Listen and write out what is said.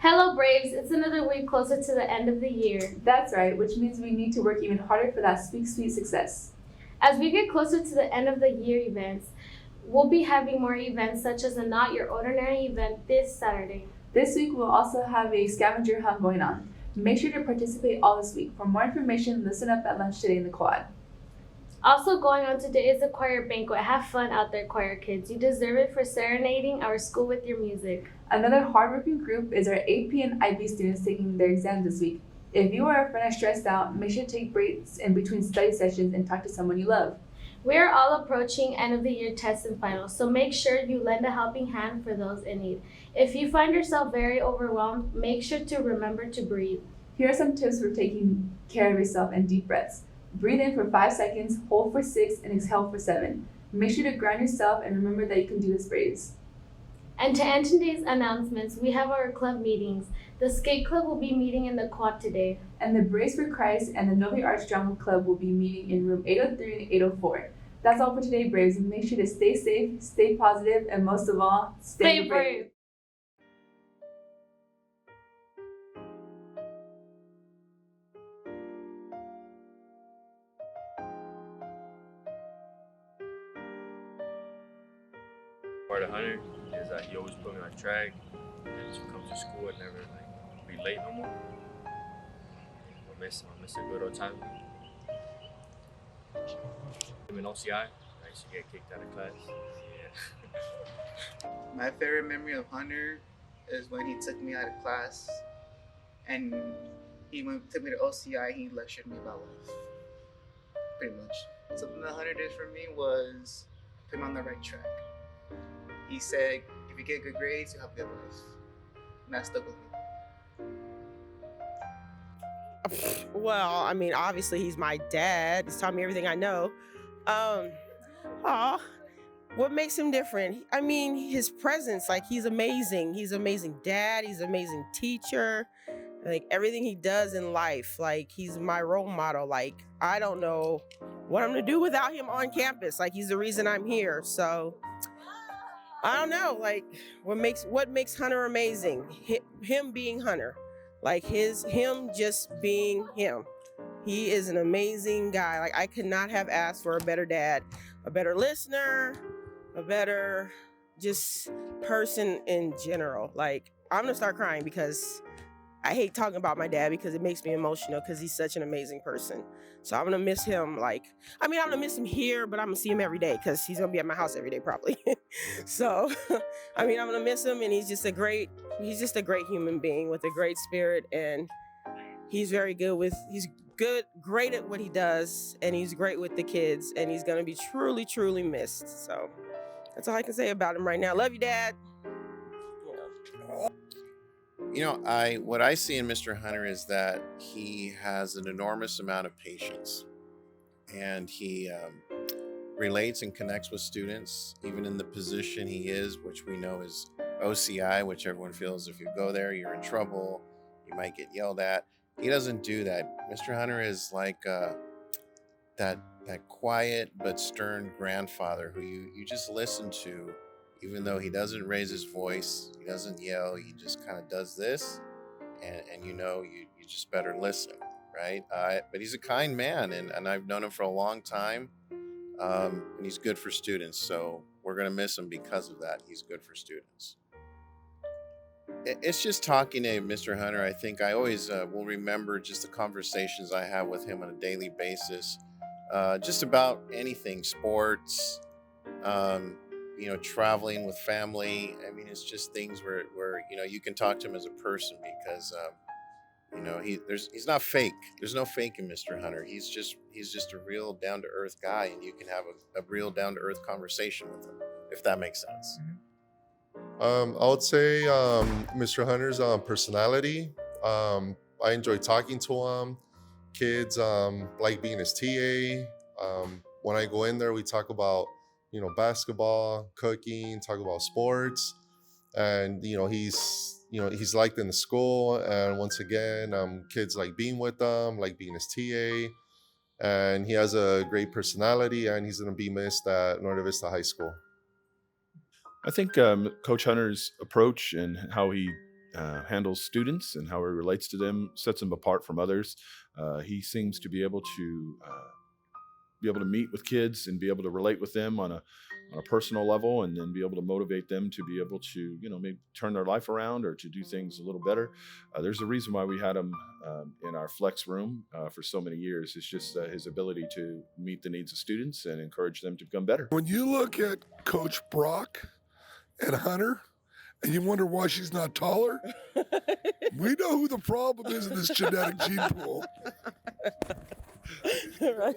Hello Braves, it's another week closer to the end of the year. That's right, which means we need to work even harder for that sweet success. As we get closer to the end of the year events, we'll be having more events such as a Not Your Ordinary event this Saturday. This week we'll also have a scavenger hunt going on. Make sure to participate all this week. For more information, listen up at lunch today in the quad. Also going on today is the choir banquet. Have fun out there, choir kids. You deserve it for serenading our school with your music. Another hardworking group is our AP and IB students taking their exams this week. If you or a friend are stressed out, make sure to take breaks in between study sessions and talk to someone you love. We are all approaching end of the year tests and finals, so make sure you lend a helping hand for those in need. If you find yourself very overwhelmed, make sure to remember to breathe. Here are some tips for taking care of yourself and deep breaths. Breathe in for 5 seconds, hold for 6, and exhale for 7. Make sure to ground yourself and remember that you can do this, Braves. And to end today's announcements, we have our club meetings. The Skate Club will be meeting in the quad today. And the Braves for Christ and the Novi Arts Drama Club will be meeting in room 803 and 804. That's all for today, Braves. And make sure to stay safe, stay positive, and most of all, stay brave. Part of Hunter is that he always put me on track, and to come to school and never be late no more. I miss a good old time. I'm in OCI. I used to get kicked out of class. Yeah. My favorite memory of Hunter is when he took me out of class and took me to OCI. He lectured me about life, pretty much. Something that Hunter did for me was put me on the right track. He said, if you get good grades, you'll have a good life. And that stuck with me. Well, I mean, obviously he's my dad. He's taught me everything I know. What makes him different? I mean, his presence, like he's amazing. He's an amazing dad. He's an amazing teacher. Like everything he does in life, like he's my role model. Like I don't know what I'm gonna do without him on campus. Like he's the reason I'm here. So I don't know, like what makes Hunter amazing? Him being Hunter, like him just being him. He is an amazing guy. Like I could not have asked for a better dad, a better listener, a better just person in general. Like I'm gonna start crying because I hate talking about my dad because it makes me emotional because he's such an amazing person. So I'm gonna miss him. I'm gonna miss him here, but I'm gonna see him every day because he's gonna be at my house every day probably. So, I'm gonna miss him, and he's just a great human being with a great spirit, and he's great at what he does, and he's great with the kids, and he's gonna be truly, truly missed. So that's all I can say about him right now. Love you, Dad. What I see in Mr. Hunter is that he has an enormous amount of patience, and he relates and connects with students, even in the position he is, which we know is OCI, which everyone feels if you go there, you're in trouble, you might get yelled at. He doesn't do that. Mr. Hunter is like that quiet but stern grandfather who you just listen to. Even though he doesn't raise his voice, he doesn't yell, he just kind of does this, and you just better listen, right? But he's a kind man, and I've known him for a long time, and he's good for students, so we're going to miss him because of that. He's good for students. It's just talking to Mr. Hunter. I think I always will remember just the conversations I have with him on a daily basis, just about anything, sports, traveling with family. I mean, it's just things where you can talk to him as a person because he's not fake. There's no fake in Mr. Hunter. He's just a real down to earth guy, and you can have a real down to earth conversation with him, if that makes sense. I would say Mr. Hunter's personality. I enjoy talking to him. Kids like being his TA. When I go in there, we talk about basketball, cooking, talk about sports, and he's liked in the school. And once again, kids like being with them, like being his TA, and he has a great personality, and he's going to be missed at Norte Vista High School. I think Coach Hunter's approach and how he handles students and how he relates to them sets him apart from others. He seems to be able to meet with kids and be able to relate with them on a personal level, and then be able to motivate them to be able to, maybe turn their life around or to do things a little better. There's a reason why we had him in our flex room for so many years. It's just his ability to meet the needs of students and encourage them to become better. When you look at Coach Brock and Hunter, and you wonder why she's not taller, we know who the problem is in this genetic gene pool. Right.